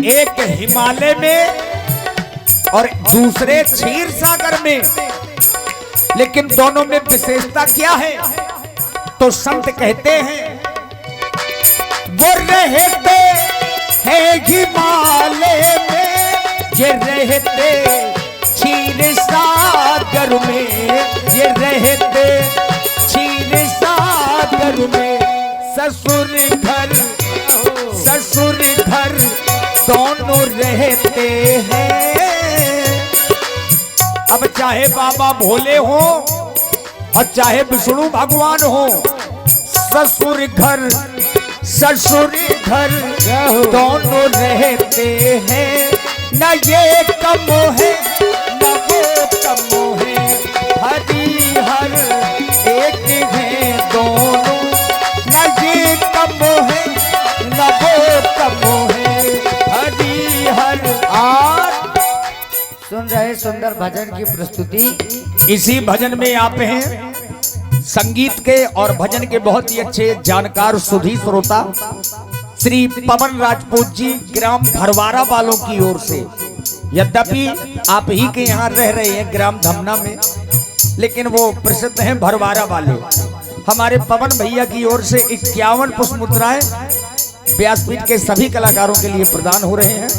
एक हिमालय में और दूसरे क्षीर सागर में, लेकिन दोनों में विशेषता क्या है? तो संत कहते हैं वो रहते हैं हिमालय में, ये रहते क्षीर सागर में, ये रहते क्षीर सागर में। ससुर घर दोनों रहते हैं। अब चाहे बाबा भोले हो और चाहे विष्णु भगवान हो, ससुर घर दोनों रहते हैं। न ये कम है न वो कम है, हरि हर एक है दोनों। न ये कम है न वो कम है, हरि हर। आज सुन रहे सुंदर भजन की प्रस्तुति। इसी भजन में आप हैं संगीत के और भजन के बहुत ही अच्छे जानकार सुधी श्रोता श्री पवन राजपूत जी, ग्राम भरवारा वालों की ओर से। यद्यपि आप ही के यहाँ रह रहे हैं ग्राम धमना में, लेकिन वो प्रसिद्ध हैं भरवारा वाले। हमारे पवन भैया की ओर से 51 पुष्प मुद्राएं व्यासपीठ के सभी कलाकारों के लिए प्रदान हो रहे हैं।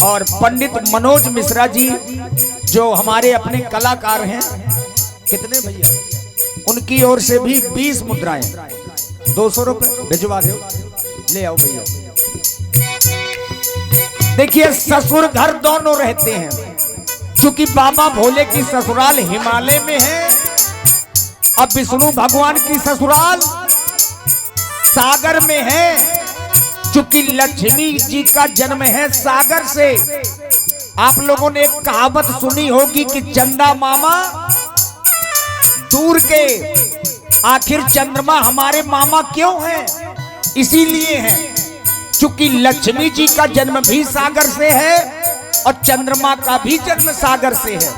और पंडित मनोज मिश्रा जी जो हमारे अपने कलाकार हैं, कितने भैया, उनकी ओर से भी 20 मुद्राएं 200 रुपए भिजवा दो, ले आओ भैया। देखिए ससुर घर दोनों रहते हैं, क्योंकि बाबा भोले की ससुराल हिमालय में है, अब विष्णु भगवान की ससुराल सागर में है। क्योंकि लक्ष्मी जी का जन्म है सागर से। आप लोगों ने एक कहावत सुनी होगी कि चंदा मामा दूर के, आखिर चंद्रमा हमारे मामा क्यों हैं? इसीलिए है क्योंकि लक्ष्मी जी का जन्म भी सागर से है और चंद्रमा का भी जन्म सागर से है।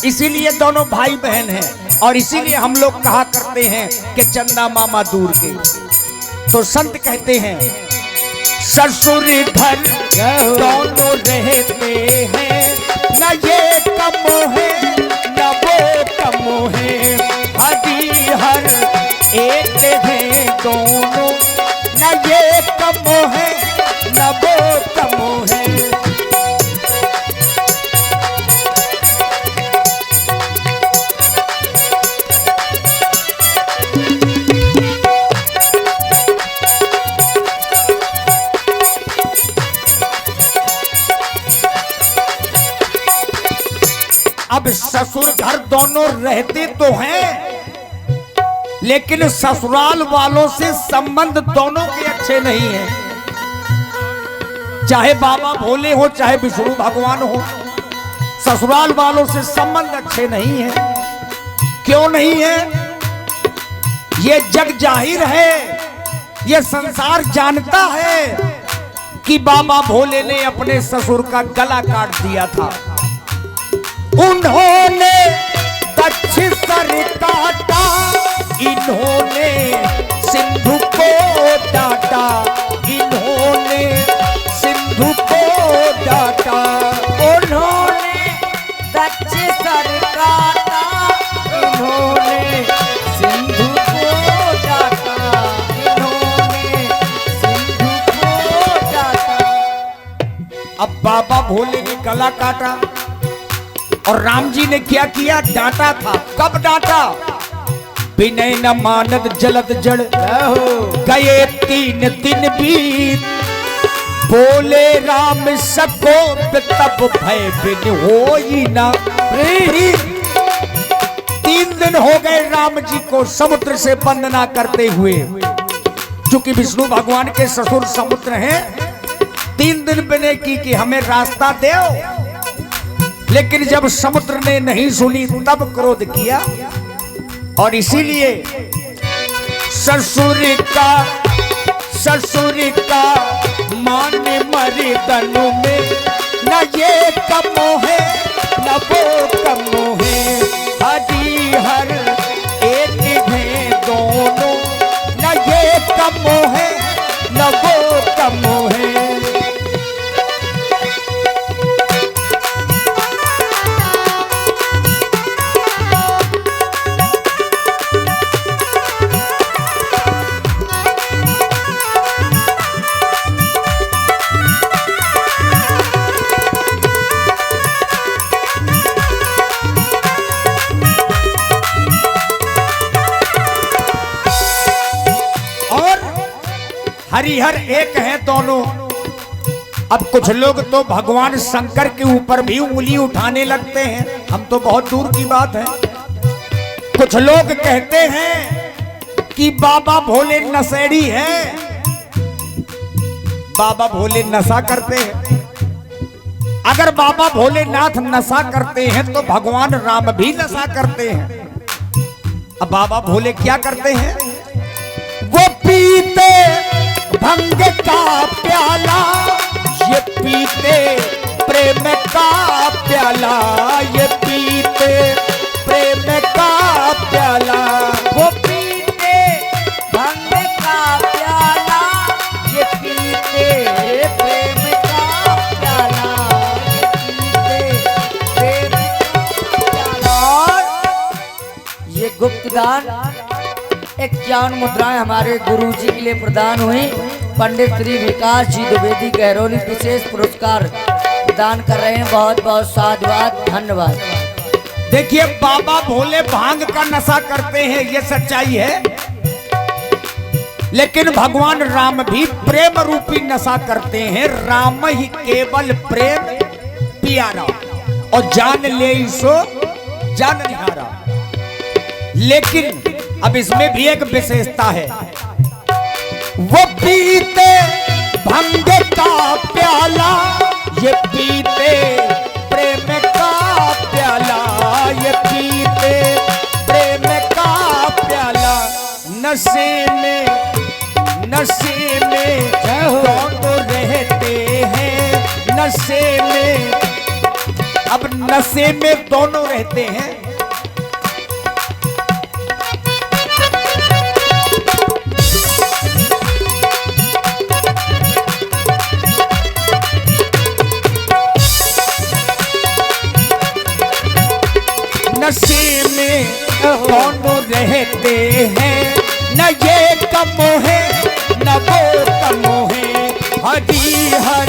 इसीलिए दोनों भाई बहन हैं और इसीलिए हम लोग कहा करते हैं कि चंदा मामा दूर के। तो संत कहते हैं ससुर घर दोनों रहते हैं, न ये कम है न वो कम है, हरि हर एक है दोनों। न ये कम है न वो कम है। अब ससुर घर दोनों रहते तो हैं, लेकिन ससुराल वालों से संबंध दोनों के अच्छे नहीं हैं। चाहे बाबा भोले हो चाहे विष्णु भगवान हो, ससुराल वालों से संबंध अच्छे नहीं हैं। क्यों नहीं है? ये जग जाहिर है, ये संसार जानता है कि बाबा भोले ने अपने ससुर का गला काट दिया था। उन्होंने दक्ष सर काटा, इन्होंने सिंधु को डांटा, इन्होंने सिंधु को डांटा। उन्होंने दक्ष सर काटा, इन्होंने सिंधु को डांटा, इन्होंने सिंधु को डांटा। अब बाबा भोले ने गला काटा और राम जी ने क्या किया? डांटा था। कब डांटा? विनय न मानद जलद जड़, गए 3 दिन बीत, बोले राम सको तब भय बिन होई ना प्रीत। 3 दिन हो गए राम जी को समुद्र से वंदना करते हुए, क्योंकि विष्णु भगवान के ससुर समुद्र हैं। 3 दिन विनय की कि हमें रास्ता दो, लेकिन जब समुद्र ने नहीं सुनी तब क्रोध किया। और इसीलिए ससुर का मान मरी तनु में, न ये कम है न वो कम है, हरि हर एक है दोनों। न ये कम है न वो कम है। हरिहर एक हैं दोनों। अब कुछ लोग तो भगवान शंकर के ऊपर भी उंगली उठाने लगते हैं, हम तो बहुत दूर की बात है। कुछ लोग कहते हैं कि बाबा भोले नशेड़ी हैं, बाबा भोले नशा करते हैं। अगर बाबा भोलेनाथ नशा करते हैं तो भगवान राम भी नशा करते हैं। अब बाबा भोले क्या करते हैं? वो पीते भंग का प्याला, ये पीते प्रेम का प्याला, ये पीते प्रेम का प्याला। वो पीते भंग का प्याला, ये पीते प्रेम का प्याला, ये पीते प्रेम का प्याला। ये गुप्तदान एक ज्ञान मुद्राएं हमारे गुरु जी के लिए प्रदान हुई। पंडित श्री विकास जी द्विवेदी गहरोली विशेष पुरस्कार प्रदान कर रहे हैं। बहुत बहुत साधुवाद, धन्यवाद। देखिए बाबा भोले भांग का नशा करते हैं, ये सच्चाई है, लेकिन भगवान राम भी प्रेम रूपी नशा करते हैं। राम ही केवल प्रेम पियारा, और जान ले सो जान निहारा। लेकिन अब इसमें भी एक विशेषता है। वो पीते भंग का प्याला, ये पीते प्रेम का प्याला, ये पीते प्रेम का प्याला। नशे में दोनों रहते हैं, नशे में, अब नशे में दोनों रहते हैं। नशे में दोनों रहते हैं, न ये कम है न वो कम है। हरी हर